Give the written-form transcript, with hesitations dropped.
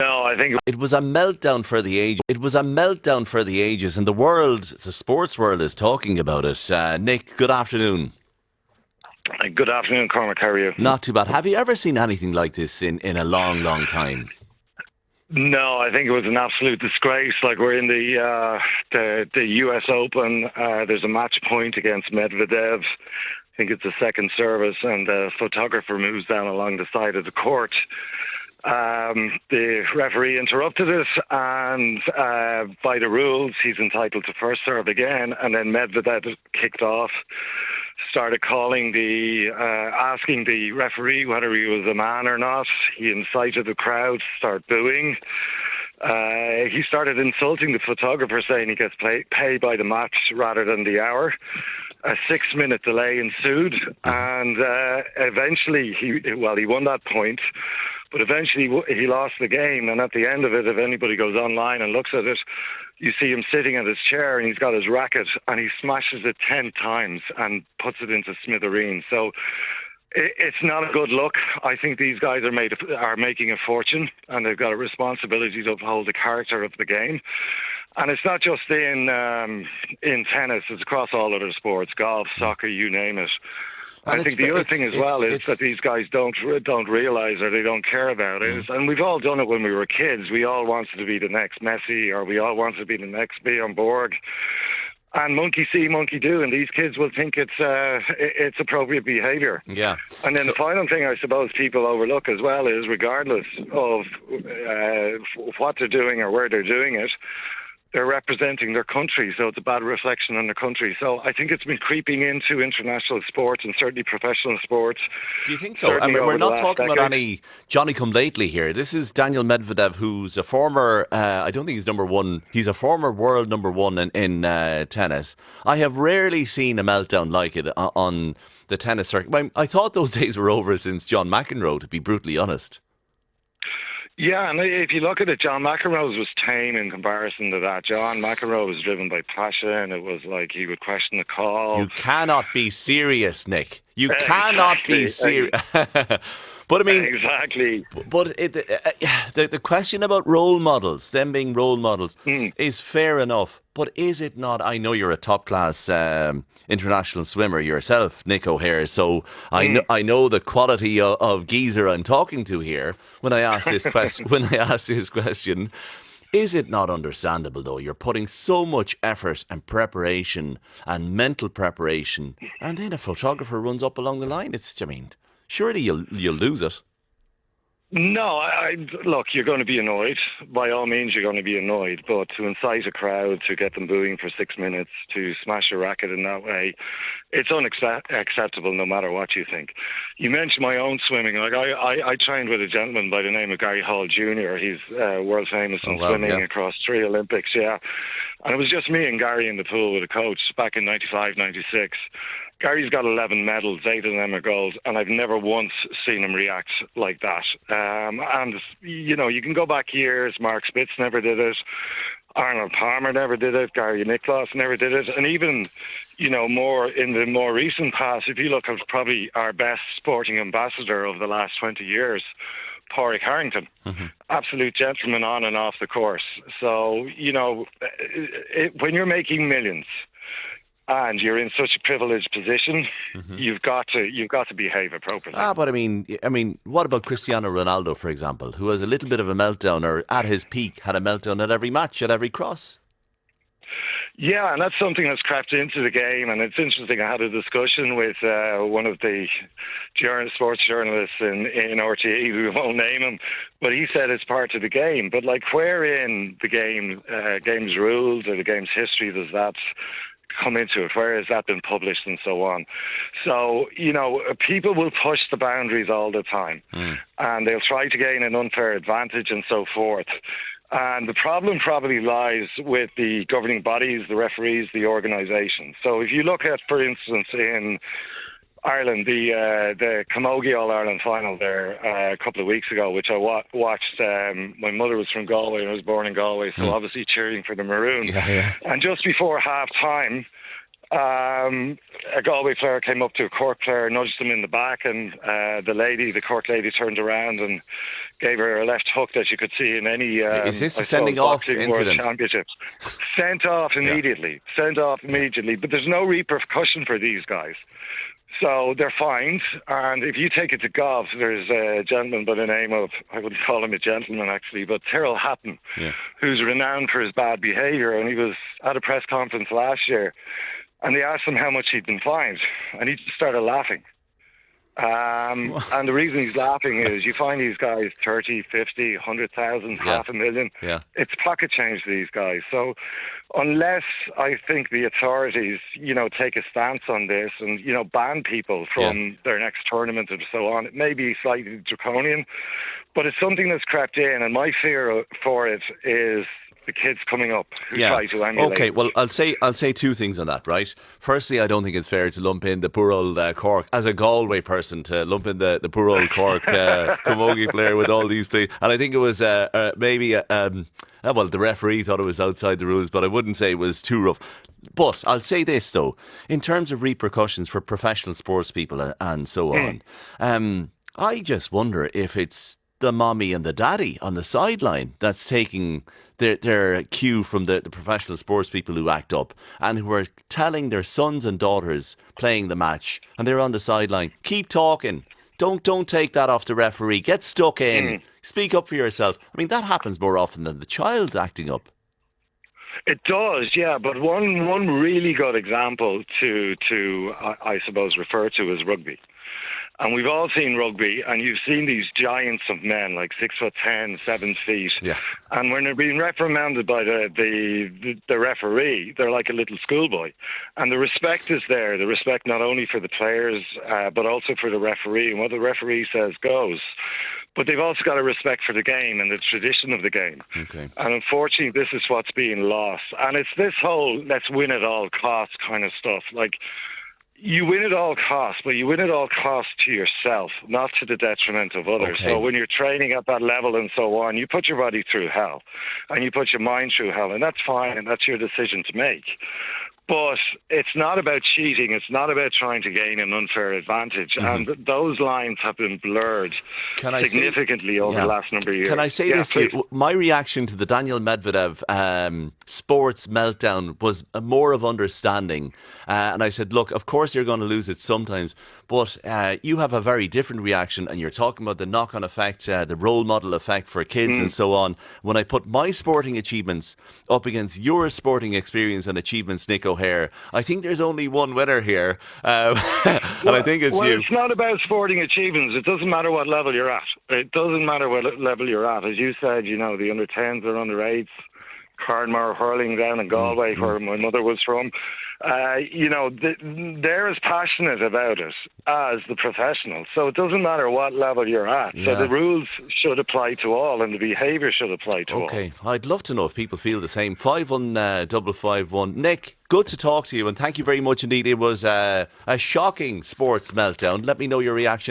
No, I think It was a meltdown for the age. It was a meltdown for the ages, and the world, the sports world, is talking about it. Nick, good afternoon. good afternoon, Cormac. How are you? Not too bad. Have you ever seen anything like this in a long, long time? No, I think it was an absolute disgrace. Like we're in the U.S. Open. There's a match point against Medvedev. I think it's the second service, and the photographer moves down along the side of the court. The referee interrupted it, and by the rules, he's entitled to first serve again. And then Medvedev kicked off, started calling asking the referee whether he was a man or not. He incited the crowd to start booing. He started insulting the photographer, saying he gets paid by the match rather than the hour. A 6-minute delay ensued, and eventually he won that point. But eventually he lost the game, and at the end of it, if anybody goes online and looks at it, you see him sitting at his chair, and he's got his racket, and he smashes it 10 times and puts it into smithereens. So it's not a good look. I think these guys are making a fortune, and they've got a responsibility to uphold the character of the game. And it's not just in tennis; it's across all other sports, golf, soccer, you name it. I think the other thing as well is that these guys don't realise, or they don't care about it. And we've all done it when we were kids. We all wanted to be the next Messi, or we all wanted to be the next Bjorn Borg. And monkey see, monkey do, and these kids will think it's appropriate behaviour. Yeah. And then the final thing I suppose people overlook as well is, regardless of what they're doing or where they're doing it, they're representing their country, so it's a bad reflection on their country. So I think it's been creeping into international sports, and certainly professional sports. Do you think so? I mean, we're not talking about any Johnny-come-lately here. This is Daniel Medvedev, who's a former, I don't think he's number one, he's a former world number one in tennis. I have rarely seen a meltdown like it on the tennis circuit. I thought those days were over since John McEnroe, to be brutally honest. Yeah, and if you look at it, John McEnroe's was tame in comparison to that. John McEnroe was driven by passion. It was like he would question the call. You cannot be serious, Nick. You cannot be serious. But I mean, exactly. But the question about role models, them being role models, is fair enough. But is it not? I know you're a top class international swimmer yourself, Nick O'Hare. So I know the quality of geezer I'm talking to here when I ask this question. When I ask this question, is it not understandable though? You're putting so much effort and preparation and mental preparation, and then a photographer runs up along the line. Surely you'll lose it. No, look, you're going to be annoyed. By all means, you're going to be annoyed. But to incite a crowd, to get them booing for 6 minutes, to smash a racket in that way, it's unacceptable no matter what you think. You mentioned my own swimming. Like I trained with a gentleman by the name of Gary Hall Jr. He's world famous in swimming across 3 Olympics, yeah. And it was just me and Gary in the pool with a coach back in 95, 96. Gary's got 11 medals, 8 of them are gold, and I've never once seen him react like that. And, you can go back years. Mark Spitz never did it. Arnold Palmer never did it. Gary Nicklaus never did it. And even, more in the more recent past, if you look at probably our best sporting ambassador of the last 20 years, Pádraig Harrington, absolute gentleman on and off the course. So, when you're making millions, and you're in such a privileged position, you've got to behave appropriately. But I mean, what about Cristiano Ronaldo, for example, who has a little bit of a meltdown, or at his peak had a meltdown at every match, at every cross? Yeah, and that's something that's crept into the game, and it's interesting. I had a discussion with one of the sports journalists in RTE, we won't name him, but he said it's part of the game. But where in the game's rules or the game's history does that come into it? Where has that been published and so on? So, people will push the boundaries all the time, and they'll try to gain an unfair advantage and so forth. And the problem probably lies with the governing bodies, the referees, the organisation. So if you look at, for instance, in Ireland, the Camogie All-Ireland final there a couple of weeks ago, which I watched. My mother was from Galway and I was born in Galway, so obviously cheering for the Maroons. Yeah. And just before half-time, A Galway player came up to a Cork player, nudged him in the back, and the Cork lady turned around and gave her a left hook that you could see in any Is this a sending off boxing incident? world championships. Sent off immediately. Sent off immediately. But there's no repercussion for these guys. So they're fined, and if you take it to golf, there's a gentleman by the name of, I wouldn't call him a gentleman actually, but Tyrrell Hatton, who's renowned for his bad behaviour, and he was at a press conference last year, and they asked him how much he'd been fined, and he just started laughing. And the reason he's laughing is you find these guys 30, 50, 100,000, half a million. Yeah. It's pocket change to these guys. So unless I think the authorities, take a stance on this and, ban people from their next tournament and so on, it may be slightly draconian, but it's something that's crept in. And my fear for it is the kids coming up who try to emulate. Okay, well, I'll say two things on that, right? Firstly, I don't think it's fair to lump in the poor old Cork, as a Galway person, to lump in the poor old Cork camogie player with all these players. And I think it was maybe, well, the referee thought it was outside the rules, but I wouldn't say it was too rough. But I'll say this, though, in terms of repercussions for professional sports people and so on, I just wonder if it's the mommy and the daddy on the sideline that's taking their cue from the professional sports people who act up and who are telling their sons and daughters playing the match, and they're on the sideline, keep talking, don't take that off the referee, get stuck in, speak up for yourself. I mean, that happens more often than the child acting up. It does, yeah, but one really good example to I suppose refer to is rugby. And we've all seen rugby, and you've seen these giants of men, like 6'10", 7 feet. Yeah. And when they're being reprimanded by the referee, they're like a little schoolboy. And the respect is there. The respect not only for the players, but also for the referee. And what the referee says goes. But they've also got a respect for the game and the tradition of the game. Okay. And unfortunately, this is what's being lost. And it's this whole let's win at all costs kind of stuff. Like, you win at all costs, but you win at all costs to yourself, not to the detriment of others. Okay. So when you're training at that level and so on, you put your body through hell and you put your mind through hell, and that's fine, and that's your decision to make. But it's not about cheating. It's not about trying to gain an unfair advantage. And those lines have been blurred significantly over the last number of years. Can I say this here? My reaction to the Daniel Medvedev sports meltdown was more of understanding. And I said, look, of course you're going to lose it sometimes, but you have a very different reaction, and you're talking about the knock-on effect, the role model effect for kids and so on. When I put my sporting achievements up against your sporting experience and achievements, Nick O'Hare, I think there's only one winner here, and I think it's you. It's not about sporting achievements. It doesn't matter what level you're at. It doesn't matter what level you're at. As you said, the under-10s or under-8s, Cardmore hurling down in Galway, where my mother was from. They're as passionate about it as the professionals. So it doesn't matter what level you're at. Yeah. So the rules should apply to all, and the behaviour should apply to all. Okay, I'd love to know if people feel the same. 51551. Nick, good to talk to you, and thank you very much indeed. It was a shocking sports meltdown. Let me know your reaction.